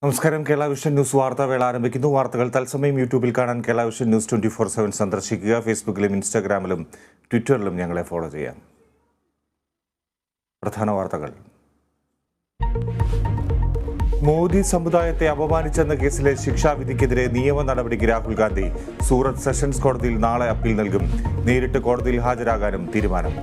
നമസ്കാരം. Kerala vision news വാർത്താവേള ആരംഭിക്കുന്നു. വാർത്തകൾ തത്സമയം യൂട്യൂബിൽ കാണാൻ കേരള വിഷൻ ന്യൂസ് 24/7 സന്ദർശിക്കുക. ഫേസ്ബുക്കിലും ഇൻസ്റ്റാഗ്രാമിലും ട്വിറ്ററിലും ഞങ്ങളെ ഫോളോ ചെയ്യാം. പ്രധാന വാർത്തകൾ. മോദി സമുദായത്തെ അപമാനിച്ചെന്ന കേസിലെ ശിക്ഷാവിധിക്കെതിരെ നിയമ നടപടിക്ക് രാഹുൽ ഗാന്ധി. സൂറത്ത് സെഷൻസ് കോടതിയിൽ നാളെ അപ്പീൽ നൽകും. നേരിട്ട് കോടതിയിൽ ഹാജരാകാനും തീരുമാനം.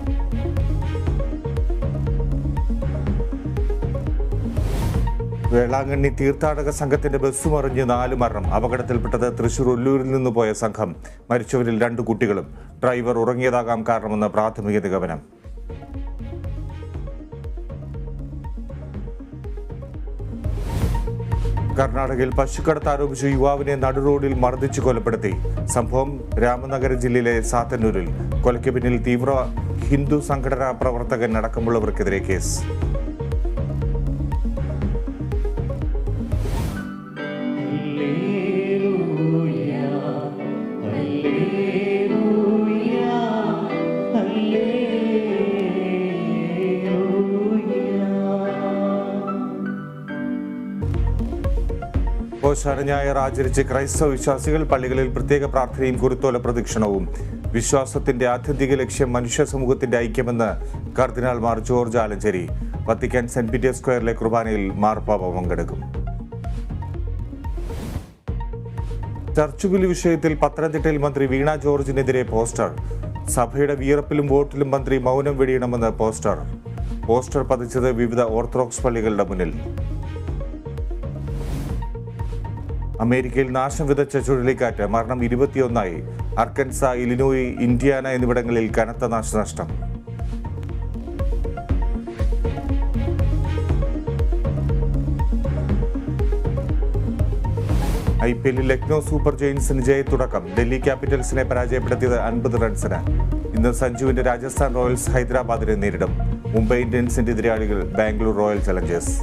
വേളാങ്കണ്ണി തീർത്ഥാടക സംഘത്തിന്റെ ബസ് മറിഞ്ഞ് 4 മരണം. അപകടത്തിൽപ്പെട്ടത് തൃശൂർ ഒല്ലൂരിൽ നിന്ന് പോയ സംഘം. മരിച്ചവരിൽ 2 കുട്ടികളും. ഡ്രൈവർ ഉറങ്ങിയതാകാം കാരണമെന്ന് പ്രാഥമിക നിഗമനം. കർണാടകയിൽ പശുക്കടത്ത് ആരോപിച്ച് യുവാവിനെ നടുറോഡിൽ മർദ്ദിച്ച് കൊലപ്പെടുത്തി. സംഭവം രാമനഗര ജില്ലയിലെ സാത്തന്നൂരിൽ. കൊലയ്ക്ക് പിന്നിൽ തീവ്ര ഹിന്ദു സംഘടനാ പ്രവർത്തകൻ അടക്കമുള്ളവർക്കെതിരെ കേസ്. ഓശാന ഞായർ ആചരിച്ച് ക്രൈസ്തവ വിശ്വാസികൾ. പള്ളികളിൽ പ്രത്യേക പ്രാർത്ഥനയും കുരുത്തോല പ്രദക്ഷിണവും. വിശ്വാസത്തിന്റെ ആത്യന്തിക ലക്ഷ്യം മനുഷ്യ സമൂഹത്തിന്റെ ഐക്യമെന്ന് കർദിനാൾ മാർ George Alencherry. Vatican Saint Peter's സ്ക്വയറിലെ കുർബാനയിൽ മാർപ്പാപ്പ പങ്കെടുക്കും. ചർച്ചുബിൽ വിഷയത്തിൽ പത്തനംതിട്ടയിൽ മന്ത്രി വീണ ജോർജിനെതിരെ പോസ്റ്റർ. സഭയുടെ വിയർപ്പിലും വോട്ടിലും മന്ത്രി മൗനം വെടിയണമെന്ന് പോസ്റ്റർ പതിച്ചത് വിവിധ ഓർത്തഡോക്സ് പള്ളികളുടെ മുന്നിൽ. അമേരിക്കയിൽ നാശം വിതച്ച ചുഴലിക്കാറ്റ്. മരണം 21. അർക്കൻസ, ഇലിനോയി, ഇൻഡിയാന എന്നിവിടങ്ങളിൽ കനത്ത നാശനഷ്ടം. IPL ലക്നോ സൂപ്പർ ജയൻസിന് ജയത്തുടക്കം. ഡൽഹി ക്യാപിറ്റൽസിനെ പരാജയപ്പെടുത്തിയത് 50 റൺസിന്. ഇന്ന് സഞ്ജുവിന്റെ രാജസ്ഥാൻ റോയൽസ് ഹൈദരാബാദിനെ നേരിടും. മുംബൈ ഇന്ത്യൻസിന്റെ എതിരാളികൾ ബാംഗ്ലൂർ റോയൽ ചലഞ്ചേഴ്സ്.